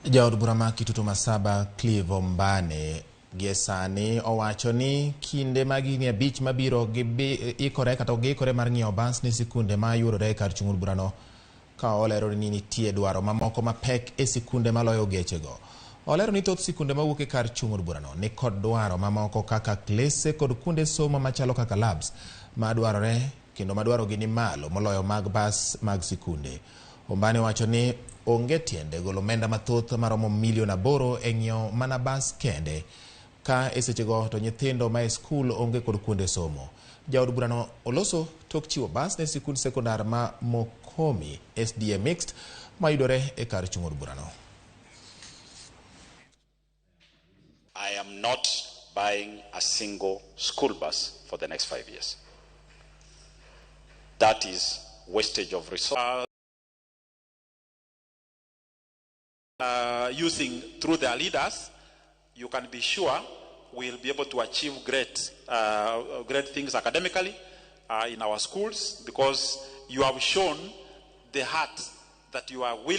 Jaod Bura ma Kitutu Masaba Clive Mbane Gesani owachoni kinde magini abich mabiro ikore kata gikore mar ng'iewo bans ni sikunde ma yudore kar chung'ur burano ka olero ni nitie dwaro mamoko mapek e sikunde maloyo gechego. Olero ni thoth sikunde mawuok e kar chung'ur burano ni kod dwaro mamoko kaka klese kod kunde somo machalo kaka labs madwarore kendo madwarogi ni malo moloyo mag bas mag sikunde. Mbane wacho ni onge tiende golo omenda mathoth maromo milion 8 e ng'iewo mana bas kende ka e sechego to nyithindo ma e skul onge kod kuonde somo. Jaod Burano oloso tok chiwo bas ne sikund sekondar ma Mokomi SDA Mixed mayudore e kar chung'ur burano. I am not buying a single school bus for the next 5 years. That is wastage of resources. Using through their leaders, you can be sure we'll be able to achieve great things academically in our schools, because you have shown the heart that you are willing